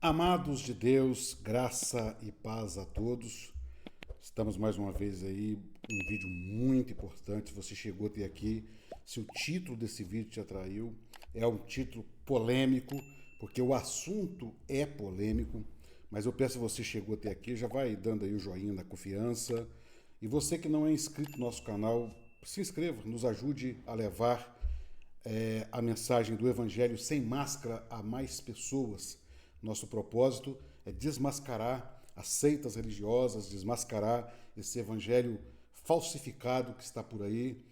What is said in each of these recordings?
Amados de Deus, graça e paz a todos. Estamos mais uma vez aí, um vídeo muito importante. Você chegou até aqui. Se o título desse vídeo te atraiu, é um título polêmico, porque o assunto é polêmico. Mas eu peço a você chegou até aqui, já vai dando aí o joinha da confiança. E você que não é inscrito no nosso canal, se inscreva, nos ajude a levar a mensagem do Evangelho sem máscara a mais pessoas. Nosso propósito é desmascarar as seitas religiosas, desmascarar esse evangelho falsificado que está por aí,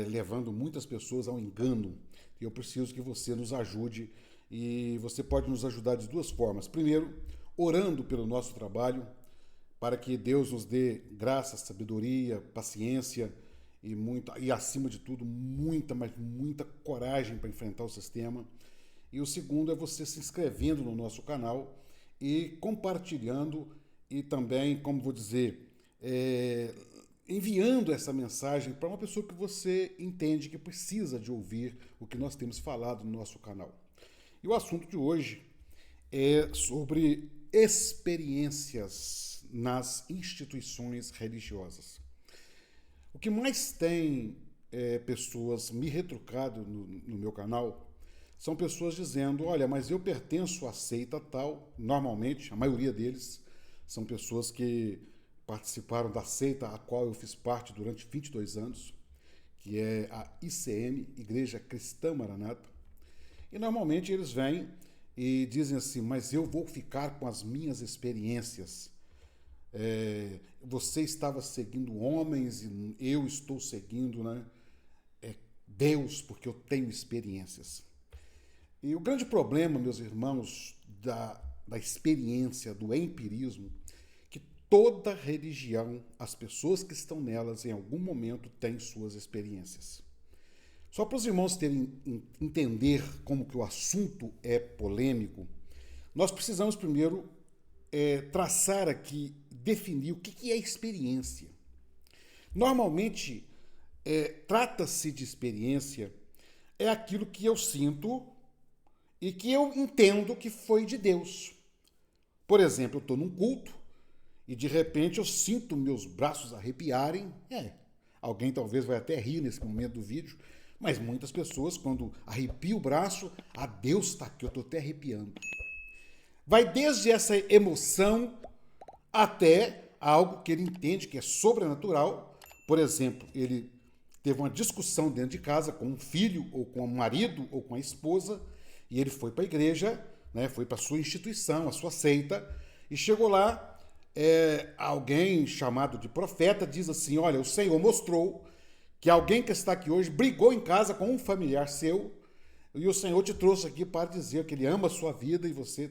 levando muitas pessoas ao engano. E eu preciso que você nos ajude, e você pode nos ajudar de duas formas. Primeiro, orando pelo nosso trabalho, para que Deus nos dê graça, sabedoria, paciência e acima de tudo, mas muita coragem para enfrentar o sistema. E o segundo é você se inscrevendo no nosso canal e compartilhando e também, como vou dizer, enviando essa mensagem para uma pessoa que você entende que precisa de ouvir o que nós temos falado no nosso canal. E o assunto de hoje é sobre experiências nas instituições religiosas. O que mais tem pessoas me retrucado no meu canal são pessoas dizendo, olha, mas eu pertenço à seita tal. Normalmente, a maioria deles são pessoas que participaram da seita a qual eu fiz parte durante 22 anos, que é a ICM, Igreja Cristã Maranata. E normalmente eles vêm e dizem assim, mas eu vou ficar com as minhas experiências. Você estava seguindo homens e eu estou seguindo, Deus, porque eu tenho experiências. E o grande problema, meus irmãos, da experiência, do empirismo, que toda religião, as pessoas que estão nelas, em algum momento, têm suas experiências. Só para os irmãos entender como que o assunto é polêmico, nós precisamos primeiro traçar aqui, definir o que é experiência. Normalmente, trata-se de experiência, é aquilo que eu sinto e que eu entendo que foi de Deus. Por exemplo, eu estou num culto e de repente eu sinto meus braços arrepiarem. Alguém talvez vai até rir nesse momento do vídeo, mas muitas pessoas, quando arrepia o braço, Deus está aqui, eu estou até arrepiando. Vai desde essa emoção até algo que ele entende que é sobrenatural. Por exemplo, ele teve uma discussão dentro de casa com um filho, ou com o marido, ou com a esposa, e ele foi para a igreja, foi para a sua instituição, a sua seita, e chegou lá, alguém chamado de profeta diz assim, olha, o Senhor mostrou que alguém que está aqui hoje brigou em casa com um familiar seu, e o Senhor te trouxe aqui para dizer que ele ama a sua vida e você...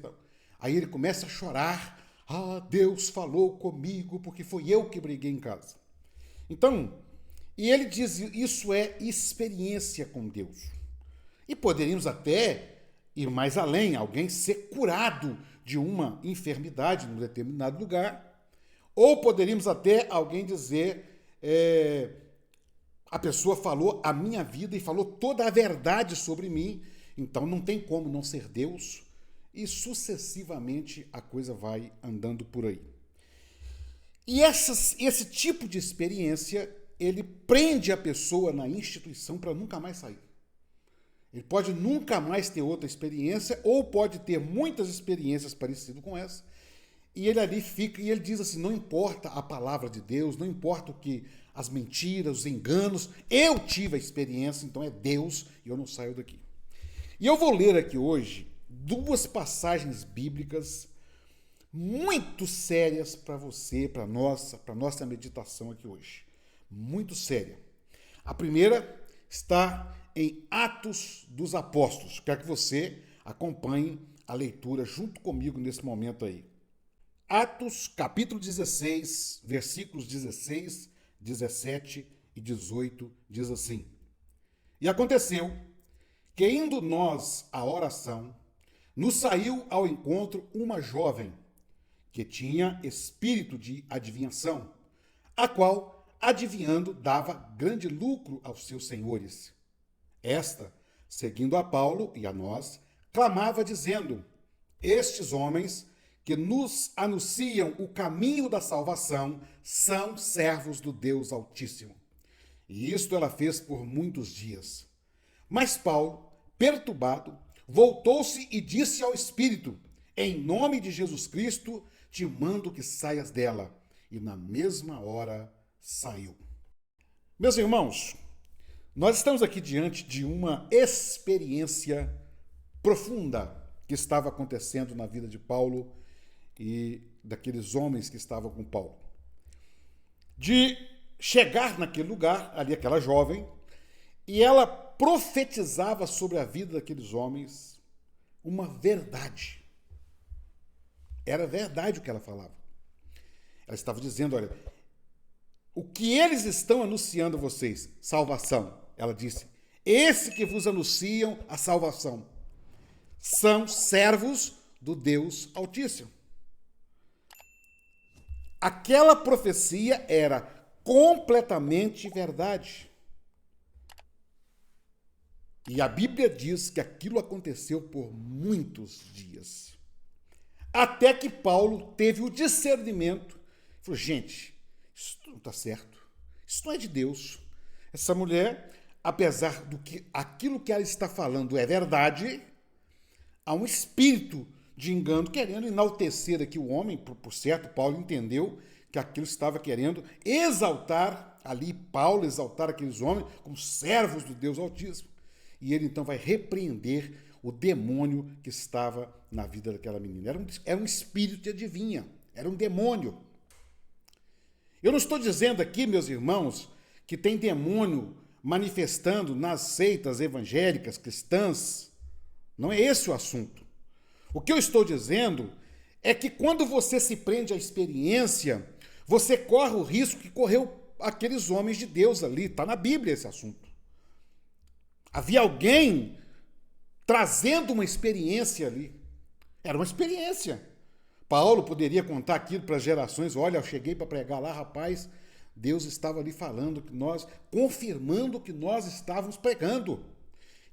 Aí ele começa a chorar, Deus falou comigo porque foi eu que briguei em casa. Então, e ele diz, isso é experiência com Deus. E poderíamos até ir mais além, alguém ser curado de uma enfermidade num determinado lugar, ou poderíamos até alguém dizer, a pessoa falou a minha vida e falou toda a verdade sobre mim, então não tem como não ser Deus, e sucessivamente a coisa vai andando por aí. E esse tipo de experiência, ele prende a pessoa na instituição para nunca mais sair. Ele pode nunca mais ter outra experiência, ou pode ter muitas experiências parecidas com essa, e ele ali fica, e ele diz assim, não importa a palavra de Deus, não importa o que, as mentiras, os enganos, eu tive a experiência, então é Deus, e eu não saio daqui. E eu vou ler aqui hoje duas passagens bíblicas muito sérias para você, para nossa meditação aqui hoje. Muito séria. A primeira está em Atos dos Apóstolos. Quero que você acompanhe a leitura junto comigo nesse momento aí. Atos, capítulo 16, versículos 16, 17 e 18, diz assim. E aconteceu que, indo nós à oração, nos saiu ao encontro uma jovem que tinha espírito de adivinhação, a qual, adivinhando, dava grande lucro aos seus senhores. Esta, seguindo a Paulo e a nós, clamava dizendo, Estes homens que nos anunciam o caminho da salvação são servos do Deus Altíssimo. E isto ela fez por muitos dias. Mas Paulo, perturbado, voltou-se e disse ao Espírito: em nome de Jesus Cristo, te mando que saias dela. E na mesma hora saiu. Meus irmãos, nós estamos aqui diante de uma experiência profunda que estava acontecendo na vida de Paulo e daqueles homens que estavam com Paulo. De chegar naquele lugar, ali aquela jovem, e ela profetizava sobre a vida daqueles homens uma verdade. Era verdade o que ela falava. Ela estava dizendo, olha, o que eles estão anunciando a vocês, salvação. Ela disse, esse que vos anunciam a salvação são servos do Deus Altíssimo. Aquela profecia era completamente verdade. E a Bíblia diz que aquilo aconteceu por muitos dias. Até que Paulo teve o discernimento. Falou, gente, isso não está certo. Isso não é de Deus. Essa mulher, apesar do que aquilo que ela está falando é verdade, há um espírito de engano querendo enaltecer aqui o homem. Por certo, Paulo entendeu que aquilo estava querendo exaltar ali, Paulo exaltar aqueles homens como servos do Deus Altíssimo. E ele então vai repreender o demônio que estava na vida daquela menina. Era um espírito de adivinha, era um demônio. Eu não estou dizendo aqui, meus irmãos, que tem demônio manifestando nas seitas evangélicas cristãs. Não é esse o assunto. O que eu estou dizendo é que quando você se prende à experiência, você corre o risco que correu aqueles homens de Deus ali. Está na Bíblia esse assunto. Havia alguém trazendo uma experiência ali. Era uma experiência. Paulo poderia contar aquilo para as gerações. Olha, eu cheguei para pregar lá, rapaz, Deus estava ali falando, que nós, confirmando o que nós estávamos pregando.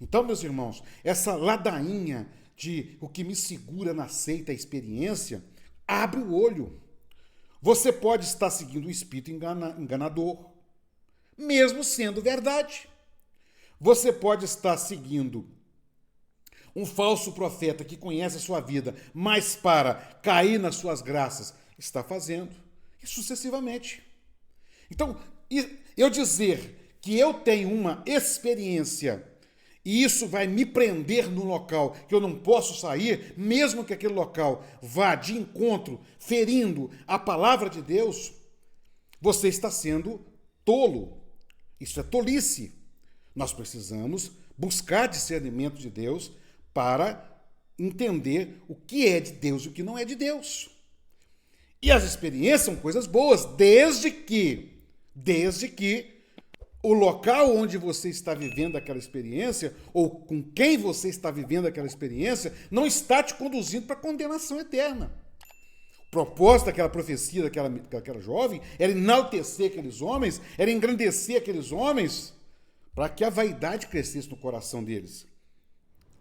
Então, meus irmãos, essa ladainha de o que me segura na seita a experiência, abre o olho. Você pode estar seguindo um espírito enganador, mesmo sendo verdade. Você pode estar seguindo um falso profeta que conhece a sua vida, mas para cair nas suas graças, está fazendo, e sucessivamente. Então, eu dizer que eu tenho uma experiência e isso vai me prender num local que eu não posso sair, mesmo que aquele local vá de encontro, ferindo a palavra de Deus, você está sendo tolo. Isso é tolice. Nós precisamos buscar discernimento de Deus para entender o que é de Deus e o que não é de Deus. E as experiências são coisas boas, desde que o local onde você está vivendo aquela experiência, ou com quem você está vivendo aquela experiência, não está te conduzindo para a condenação eterna. O propósito daquela profecia daquela jovem era enaltecer aqueles homens, era engrandecer aqueles homens, para que a vaidade crescesse no coração deles.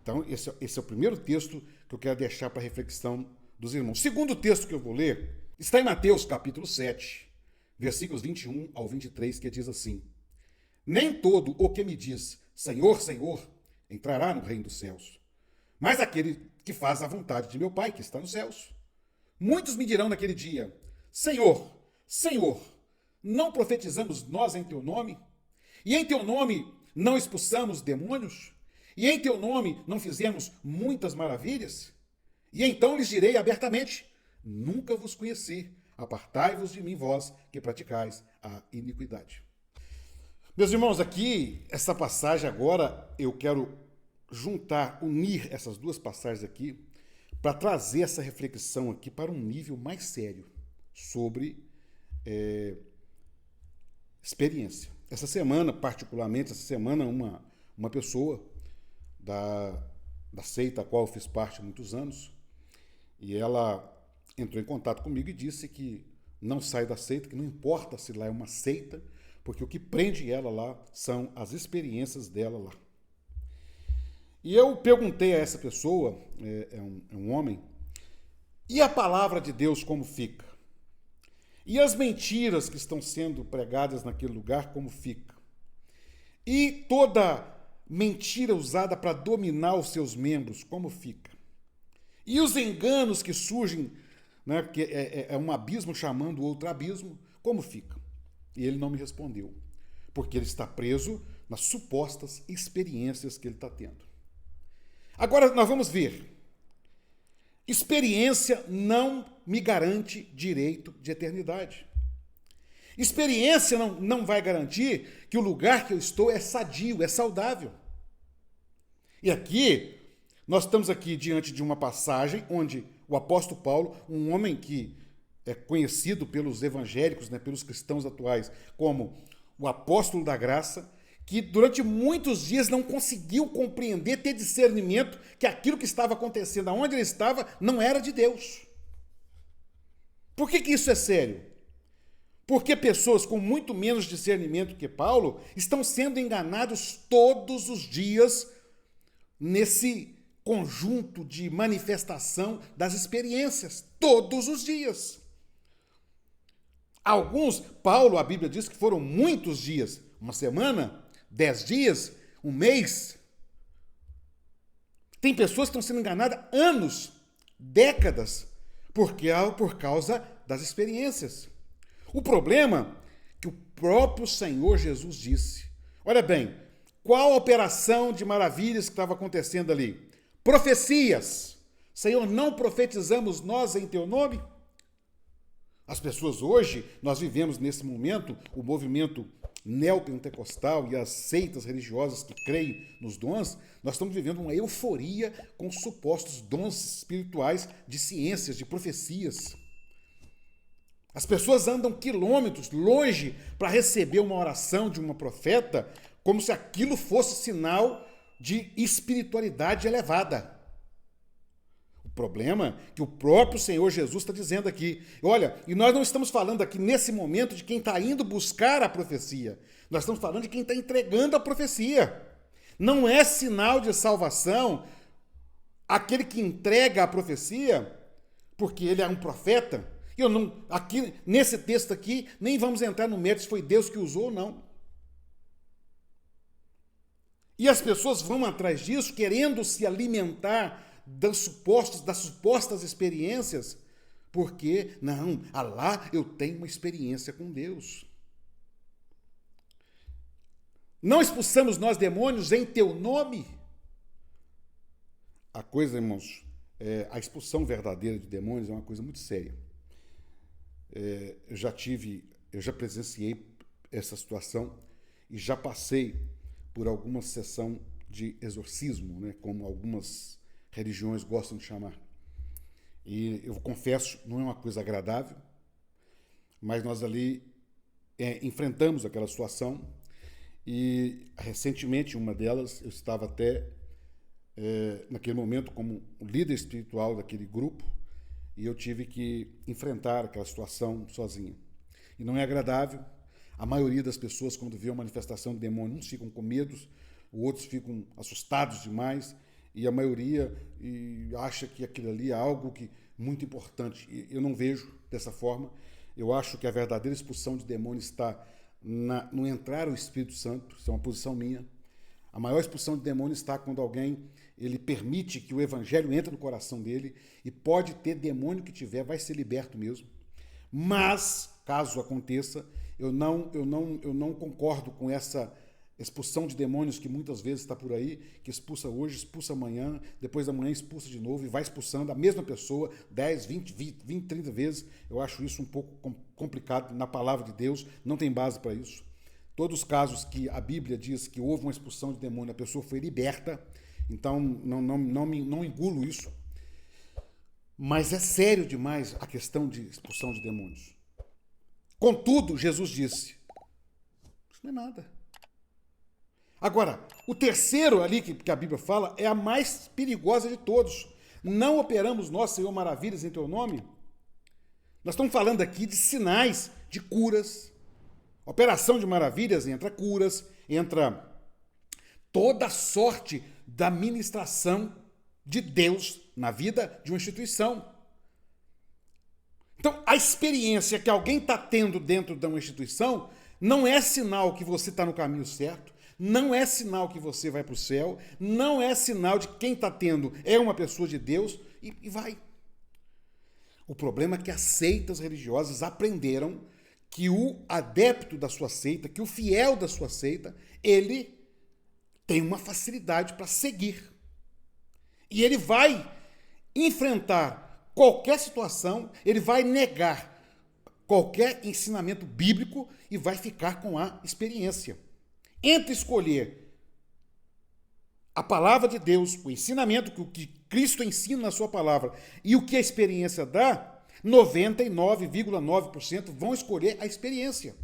Então, esse é o primeiro texto que eu quero deixar para a reflexão dos irmãos. O segundo texto que eu vou ler está em Mateus, capítulo 7, versículos 21 ao 23, que diz assim: nem todo o que me diz, Senhor, Senhor, entrará no reino dos céus, mas aquele que faz a vontade de meu Pai, que está nos céus. Muitos me dirão naquele dia, Senhor, Senhor, não profetizamos nós em teu nome? E em teu nome não expulsamos demônios? E em teu nome não fizemos muitas maravilhas? E então lhes direi abertamente, nunca vos conheci, apartai-vos de mim, vós que praticais a iniquidade. Meus irmãos, aqui, essa passagem agora, eu quero unir essas duas passagens aqui, para trazer essa reflexão aqui para um nível mais sério sobre experiência. Essa semana, particularmente, uma pessoa da seita a qual eu fiz parte há muitos anos, e ela entrou em contato comigo e disse que não sai da seita, que não importa se lá é uma seita, porque o que prende ela lá são as experiências dela lá. E eu perguntei a essa pessoa, é um homem, E a palavra de Deus como fica? E as mentiras que estão sendo pregadas naquele lugar como fica? E toda mentira usada para dominar os seus membros, como fica? E os enganos que surgem, né, porque é um abismo chamando outro abismo, como fica? E ele não me respondeu, porque ele está preso nas supostas experiências que ele está tendo. Agora nós vamos ver. Experiência não me garante direito de eternidade. Experiência não vai garantir que o lugar que eu estou é sadio, é saudável. E aqui, nós estamos aqui diante de uma passagem onde o apóstolo Paulo, um homem que é conhecido pelos evangélicos, né, pelos cristãos atuais, como o apóstolo da graça, que durante muitos dias não conseguiu compreender, ter discernimento que aquilo que estava acontecendo, aonde ele estava, não era de Deus. Por que isso é sério? Porque pessoas com muito menos discernimento que Paulo estão sendo enganados todos os dias nesse conjunto de manifestação das experiências, todos os dias. Alguns, Paulo, a Bíblia diz que foram muitos dias, uma semana, 10 dias, um mês. Tem pessoas que estão sendo enganadas anos, décadas, por causa das experiências. O problema é que o próprio Senhor Jesus disse. Olha bem, qual a operação de maravilhas que estava acontecendo ali? Profecias. Senhor, não profetizamos nós em teu nome? As pessoas hoje, nós vivemos nesse momento o movimento neopentecostal e as seitas religiosas que creem nos dons, nós estamos vivendo uma euforia com supostos dons espirituais de ciências, de profecias. As pessoas andam quilômetros longe para receber uma oração de uma profeta, como se aquilo fosse sinal de espiritualidade elevada. O problema é que o próprio Senhor Jesus está dizendo aqui. Olha, e nós não estamos falando aqui nesse momento de quem está indo buscar a profecia. Nós estamos falando de quem está entregando a profecia. Não é sinal de salvação aquele que entrega a profecia, porque ele é um profeta. Aqui, nesse texto aqui, nem vamos entrar no mérito se foi Deus que usou ou não. E as pessoas vão atrás disso, querendo se alimentar das supostas experiências, porque, não, lá eu tenho uma experiência com Deus. Não expulsamos nós demônios em teu nome? A coisa, irmãos, a expulsão verdadeira de demônios é uma coisa muito séria. Eu já presenciei essa situação e já passei por alguma sessão de exorcismo, né, como algumas religiões gostam de chamar. E eu confesso, não é uma coisa agradável, mas nós ali enfrentamos aquela situação e recentemente uma delas, eu estava até naquele momento como líder espiritual daquele grupo e eu tive que enfrentar aquela situação sozinho. E não é agradável. A maioria das pessoas, quando vê uma manifestação de demônio, uns ficam com medo, outros ficam assustados demais, e a maioria acha que aquilo ali é algo muito importante. Eu não vejo dessa forma. Eu acho que a verdadeira expulsão de demônio está no entrar o Espírito Santo. Isso é uma posição minha. A maior expulsão de demônio está quando alguém ele permite que o evangelho entre no coração dele, e pode ter demônio que tiver, vai ser liberto mesmo. Mas, caso aconteça, eu não concordo com essa expulsão de demônios que muitas vezes está por aí, que expulsa hoje, expulsa amanhã, depois da manhã expulsa de novo e vai expulsando a mesma pessoa 10, 20, 30 vezes. Eu acho isso um pouco complicado na palavra de Deus, não tem base para isso. Todos os casos que a Bíblia diz que houve uma expulsão de demônio, a pessoa foi liberta, então não engulo isso. Mas é sério demais a questão de expulsão de demônios. Contudo, Jesus disse, isso não é nada. Agora, o terceiro ali que a Bíblia fala é a mais perigosa de todos. Não operamos nós, Senhor, maravilhas em teu nome? Nós estamos falando aqui de sinais de curas. Operação de maravilhas entra curas, entra toda sorte da ministração de Deus na vida de uma instituição. Então, a experiência que alguém está tendo dentro de uma instituição não é sinal que você está no caminho certo, não é sinal que você vai para o céu, não é sinal de que quem está tendo é uma pessoa de Deus e vai. O problema é que as seitas religiosas aprenderam que o adepto da sua seita, que o fiel da sua seita, ele tem uma facilidade para seguir. E ele vai enfrentar qualquer situação, ele vai negar qualquer ensinamento bíblico e vai ficar com a experiência. Entre escolher a palavra de Deus, o ensinamento que o que Cristo ensina na sua palavra e o que a experiência dá, 99,9% vão escolher a experiência.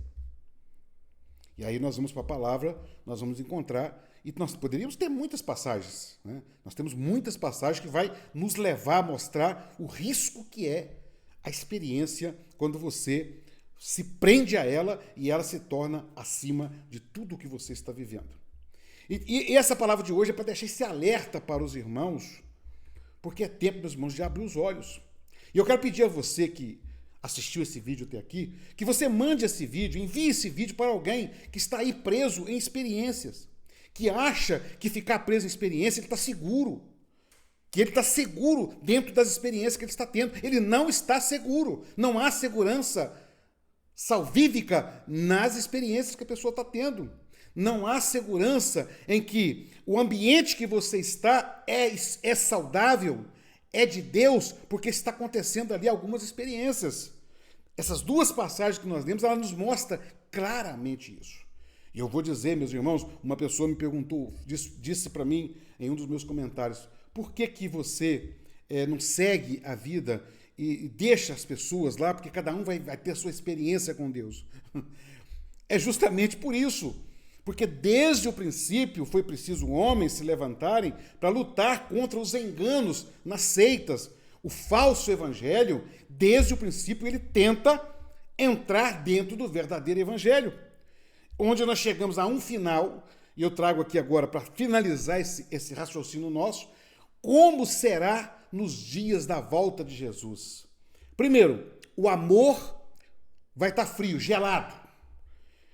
E aí nós vamos para a palavra, nós vamos encontrar, e nós poderíamos ter muitas passagens, né? Nós temos muitas passagens que vai nos levar a mostrar o risco que é a experiência quando você se prende a ela e ela se torna acima de tudo o que você está vivendo. E essa palavra de hoje é para deixar esse alerta para os irmãos, porque é tempo, meus irmãos, de abrir os olhos. E eu quero pedir a você que assistiu esse vídeo até aqui, que você mande esse vídeo, envie esse vídeo para alguém que está aí preso em experiências, que acha que ficar preso em experiência ele está seguro, que ele está seguro dentro das experiências que ele está tendo. Ele não está seguro. Não há segurança salvífica nas experiências que a pessoa está tendo. Não há segurança em que o ambiente que você está é saudável, é de Deus, porque está acontecendo ali algumas experiências. Essas duas passagens que nós lemos, ela nos mostra claramente isso. E eu vou dizer, meus irmãos, uma pessoa me perguntou, disse para mim em um dos meus comentários, por que você não segue a vida e deixa as pessoas lá, porque cada um vai ter a sua experiência com Deus? É justamente por isso. Porque desde o princípio foi preciso homens se levantarem para lutar contra os enganos nas seitas. O falso evangelho, desde o princípio, ele tenta entrar dentro do verdadeiro evangelho. Onde nós chegamos a um final, e eu trago aqui agora para finalizar esse raciocínio nosso, como será nos dias da volta de Jesus. Primeiro, o amor vai estar frio, gelado.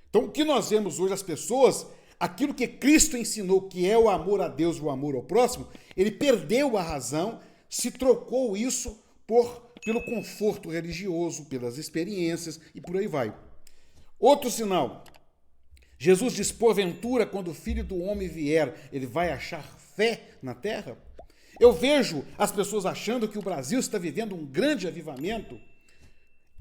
Então, o que nós vemos hoje, as pessoas, aquilo que Cristo ensinou, que é o amor a Deus e o amor ao próximo, ele perdeu a razão, se trocou isso pelo conforto religioso, pelas experiências e por aí vai. Outro sinal, Jesus diz, porventura, quando o Filho do Homem vier, ele vai achar fé na terra? Eu vejo as pessoas achando que o Brasil está vivendo um grande avivamento.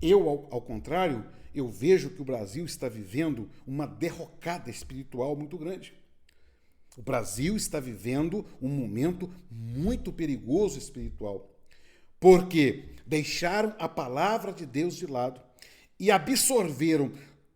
Eu, ao contrário, eu vejo que o Brasil está vivendo uma derrocada espiritual muito grande. O Brasil está vivendo um momento muito perigoso espiritual, porque deixaram a palavra de Deus de lado e absorveram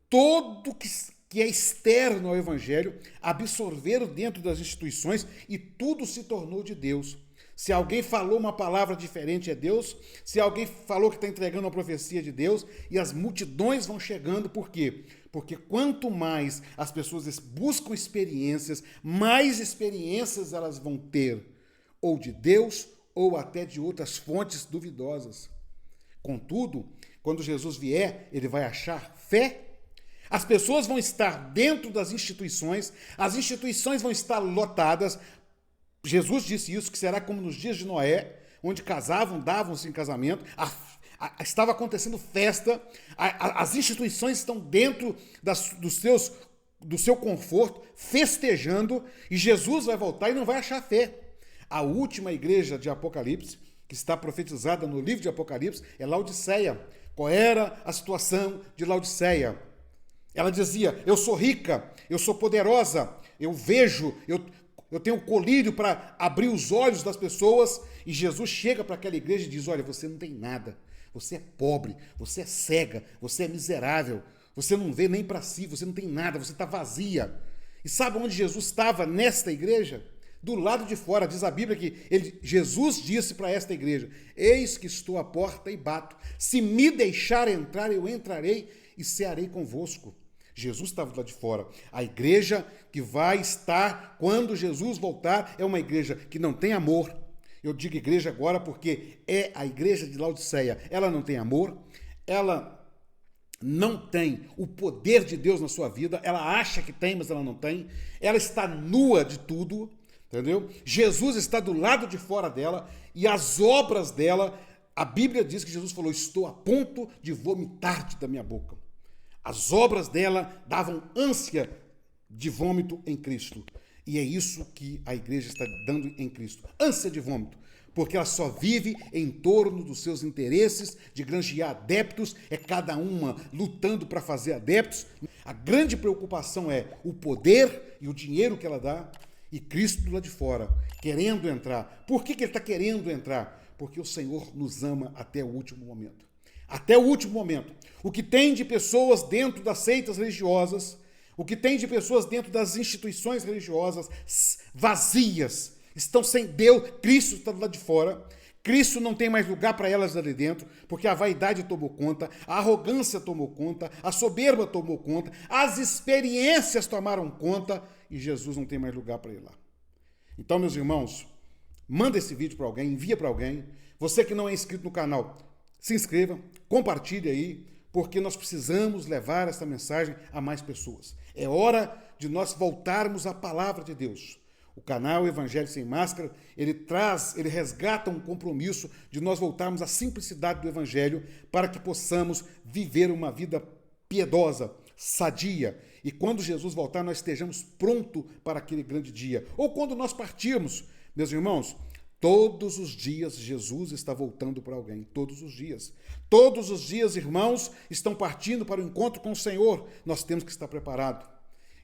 tudo que é externo ao Evangelho, absorveram dentro das instituições e tudo se tornou de Deus. Se alguém falou uma palavra diferente é Deus, se alguém falou que está entregando uma profecia de Deus, e as multidões vão chegando, por quê? Porque quanto mais as pessoas buscam experiências, mais experiências elas vão ter, ou de Deus, ou até de outras fontes duvidosas. Contudo, quando Jesus vier, ele vai achar fé. As pessoas vão estar dentro das instituições, as instituições vão estar lotadas. Jesus disse isso, que será como nos dias de Noé, onde casavam, davam-se em casamento, estava acontecendo festa, as instituições estão dentro do seu conforto, festejando, e Jesus vai voltar e não vai achar fé. A última igreja de Apocalipse, que está profetizada no livro de Apocalipse, é Laodiceia. Qual era a situação de Laodiceia? Ela dizia, eu sou rica, eu sou poderosa, eu vejo, eu tenho colírio para abrir os olhos das pessoas, e Jesus chega para aquela igreja e diz, olha, você não tem nada, você é pobre, você é cega, você é miserável, você não vê nem para si, você não tem nada, você está vazia. E sabe onde Jesus estava nesta igreja? Do lado de fora, diz a Bíblia que Jesus disse para esta igreja, eis que estou à porta e bato, se me deixar entrar, eu entrarei e cearei convosco. Jesus estava do lado de fora. A igreja que vai estar quando Jesus voltar é uma igreja que não tem amor. Eu digo igreja agora porque é a igreja de Laodiceia. Ela não tem amor, ela não tem o poder de Deus na sua vida, ela acha que tem, mas ela não tem, ela está nua de tudo, entendeu? Jesus está do lado de fora dela e as obras dela, a Bíblia diz que Jesus falou, estou a ponto de vomitar-te da minha boca. As obras dela davam ânsia de vômito em Cristo. E é isso que a igreja está dando em Cristo, ânsia de vômito. Porque ela só vive em torno dos seus interesses de granjear adeptos, é cada uma lutando para fazer adeptos. A grande preocupação é o poder e o dinheiro que ela dá e Cristo lá de fora, querendo entrar. Por que ele está querendo entrar? Porque o Senhor nos ama até o último momento. Até o último momento. O que tem de pessoas dentro das seitas religiosas, o que tem de pessoas dentro das instituições religiosas vazias, estão sem Deus, Cristo está do lado de fora, Cristo não tem mais lugar para elas ali dentro, porque a vaidade tomou conta, a arrogância tomou conta, a soberba tomou conta, as experiências tomaram conta e Jesus não tem mais lugar para ir lá. Então, meus irmãos, manda esse vídeo para alguém, envia para alguém. Você que não é inscrito no canal, se inscreva, compartilhe aí, porque nós precisamos levar essa mensagem a mais pessoas. É hora de nós voltarmos à palavra de Deus. O canal Evangelho Sem Máscara, ele resgata um compromisso de nós voltarmos à simplicidade do Evangelho para que possamos viver uma vida piedosa, sadia. E quando Jesus voltar, nós estejamos prontos para aquele grande dia. Ou quando nós partirmos, meus irmãos, todos os dias Jesus está voltando para alguém, todos os dias. Todos os dias, irmãos, estão partindo para o encontro com o Senhor. Nós temos que estar preparados.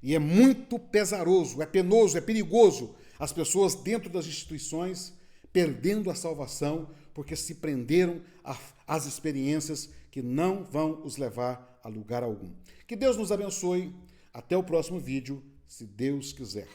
E é muito pesaroso, é penoso, é perigoso as pessoas dentro das instituições perdendo a salvação porque se prenderam às experiências que não vão os levar a lugar algum. Que Deus nos abençoe. Até o próximo vídeo, se Deus quiser.